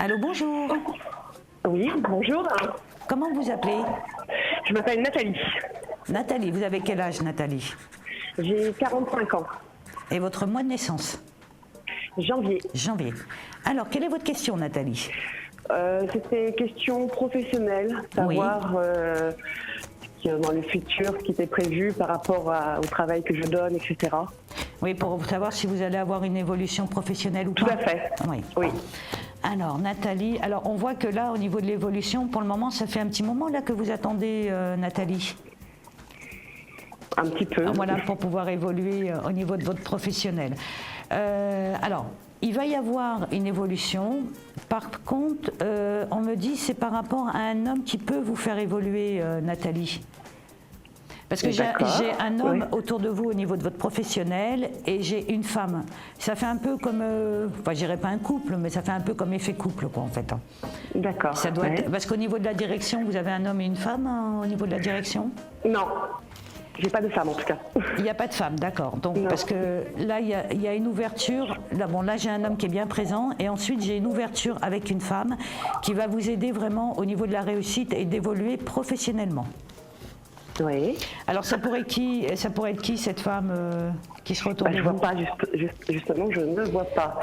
Allô, bonjour. Oui, bonjour. Comment vous appelez? Je m'appelle Nathalie. Nathalie, vous avez quel âge, Nathalie? J'ai 45 ans. Et votre mois de naissance? Janvier. Janvier. Alors, quelle est votre question, Nathalie? C'était question professionnelle, savoir dans le futur ce qui était prévu par rapport au travail que je donne, etc. Oui, pour savoir si vous allez avoir une évolution professionnelle ou pas. Tout à fait. Oui. Alors, Nathalie, on voit que là, au niveau de l'évolution, pour le moment, ça fait un petit moment là que vous attendez, Nathalie. Un petit peu. Voilà, pour pouvoir évoluer au niveau de votre professionnel. Alors, il va y avoir une évolution. Par contre, on me dit c'est par rapport à un homme qui peut vous faire évoluer, Nathalie. Parce que j'ai un homme autour de vous au niveau de votre professionnel et j'ai une femme. Ça fait un peu comme, enfin je dirais pas un couple, mais ça fait un peu comme effet couple quoi en fait. D'accord. Ça doit être, parce qu'au niveau de la direction, vous avez un homme et une femme au niveau de la direction? Non. J'ai pas de femme en tout cas. Il n'y a pas de femme, d'accord. Donc non. Parce que là, il y a une ouverture. Là, j'ai un homme qui est bien présent, et ensuite j'ai une ouverture avec une femme qui va vous aider vraiment au niveau de la réussite et d'évoluer professionnellement. Oui. Alors ça pourrait être qui cette femme qui se retourne? Je vois pas, justement, je ne vois pas.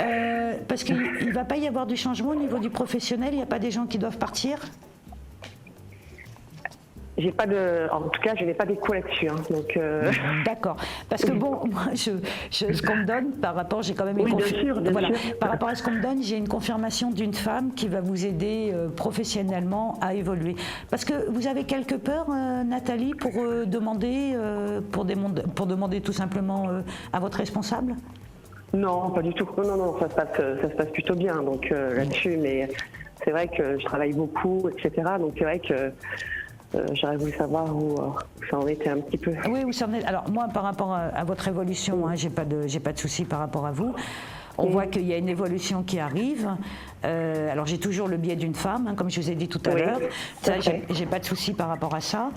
Parce qu'il ne va pas y avoir du changement au niveau du professionnel. Il n'y a pas des gens qui doivent partir? J'ai pas de, en tout cas, je n'ai pas d'écho là-dessus. Hein, donc. D'accord. Parce que bon, moi, ce qu'on me donne par rapport, j'ai quand même une par rapport à ce qu'on me donne, j'ai une confirmation d'une femme qui va vous aider professionnellement à évoluer. Parce que vous avez quelque peur, Nathalie, pour demander tout simplement à votre responsable? Non, pas du tout. Non, ça se passe plutôt bien. Donc là-dessus, mais c'est vrai que je travaille beaucoup, etc. Donc c'est vrai que j'aurais voulu savoir où ça en était un petit peu. Oui, où ça en est. Alors moi, par rapport à votre évolution, j'ai pas de souci par rapport à vous. On voit qu'il y a une évolution qui arrive. Alors j'ai toujours le biais d'une femme, comme je vous ai dit tout à l'heure. Ça, j'ai pas de souci par rapport à ça.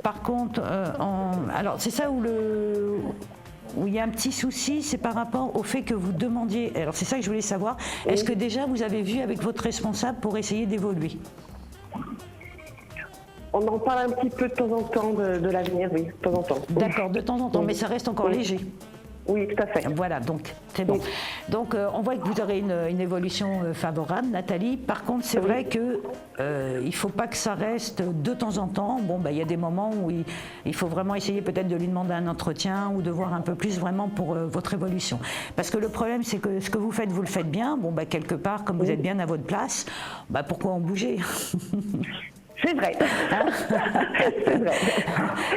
Par contre, alors c'est ça où il y a un petit souci, c'est par rapport au fait que vous demandiez. Alors c'est ça que je voulais savoir. Est-ce que déjà vous avez vu avec votre responsable pour essayer d'évoluer? On en parle un petit peu de temps en temps de l'avenir, oui, de temps en temps. D'accord, de temps en temps, mais ça reste encore léger. Oui, tout à fait. Voilà, donc c'est bon. Donc on voit que vous aurez une évolution favorable, Nathalie. Par contre, c'est vrai que il ne faut pas que ça reste de temps en temps. Bon, il y a des moments où il faut vraiment essayer peut-être de lui demander un entretien ou de voir un peu plus vraiment pour votre évolution. Parce que le problème, c'est que ce que vous le faites bien. Bon, quelque part, comme vous êtes bien à votre place, pourquoi en bouger? C'est vrai. C'est vrai.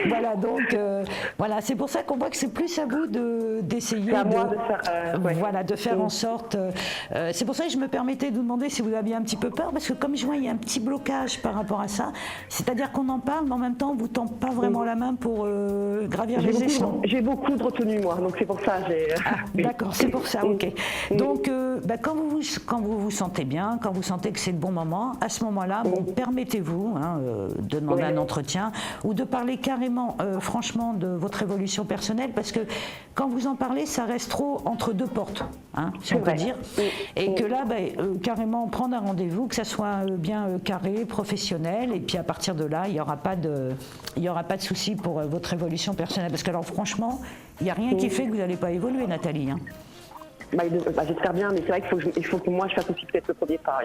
Voilà, donc voilà, c'est pour ça qu'on voit que c'est plus à vous d'essayer de faire en sorte. C'est pour ça que je me permettais de vous demander si vous aviez un petit peu peur, parce que comme je vois, il y a un petit blocage par rapport à ça. C'est-à-dire qu'on en parle, mais en même temps, on ne vous tend pas vraiment la main pour gravir les échelons. J'ai beaucoup de retenue, moi, donc c'est pour ça. D'accord, c'est pour ça, ok. Donc, quand vous vous sentez bien, quand vous sentez que c'est le bon moment, à ce moment-là, permettez-vous de demander un entretien ou de parler carrément, franchement, de votre évolution personnelle, parce que quand vous en parlez, ça reste trop entre deux portes, si on peut dire, et que là, carrément prendre un rendez-vous, que ça soit bien carré, professionnel, et puis à partir de là, il n'y aura pas de souci pour votre évolution personnelle, parce que alors franchement, il n'y a rien qui fait que vous n'allez pas évoluer, Nathalie. J'espère bien, mais c'est vrai qu'il faut que moi je fasse aussi peut-être le premier pas.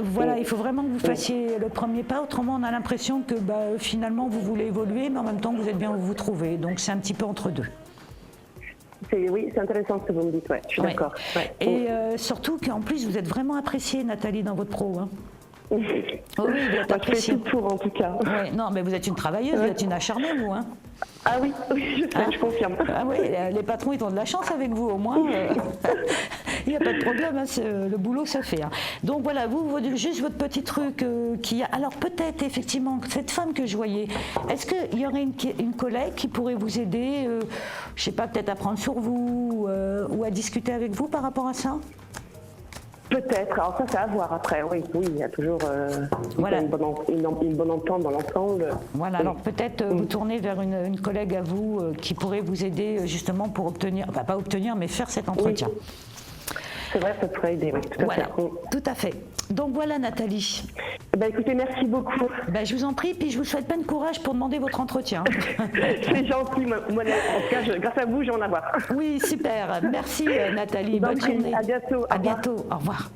Voilà, il faut vraiment que vous fassiez le premier pas, autrement on a l'impression que finalement vous voulez évoluer, mais en même temps vous êtes bien où vous vous trouvez, donc c'est un petit peu entre deux. Oui, c'est intéressant ce que vous me dites, je suis d'accord. Et surtout qu'en plus vous êtes vraiment appréciée, Nathalie, dans votre pro. Oui, vous êtes appréciée. Je fais tout pour, en tout cas. Non, mais vous êtes une travailleuse, vous êtes une acharnée, vous. Ah oui, je confirme. Ah oui, les patrons, ils ont de la chance avec vous, au moins. Il n'y a pas de problème, le boulot, ça fait. Donc voilà, juste votre petit truc qui a... Alors peut-être, effectivement, cette femme que je voyais, est-ce qu'il y aurait une collègue qui pourrait vous aider, je ne sais pas, peut-être à prendre sur vous ou à discuter avec vous par rapport à ça? Peut-être, alors ça c'est à voir après, oui, il y a toujours une bonne entente dans l'ensemble. Voilà, alors peut-être vous tournez vers une collègue à vous qui pourrait vous aider justement pour obtenir, enfin pas obtenir, mais faire cet entretien. C'est vrai, ça pourrait aider, oui, tout à Voilà, fait. tout à fait. Donc voilà Nathalie. Écoutez, merci beaucoup. Je vous en prie, puis je vous souhaite plein de courage pour demander votre entretien. C'est gentil, moi, en tout cas, grâce à vous, je vais en avoir. Oui, super. Merci Nathalie, bonne journée. À bientôt. À bientôt, au revoir.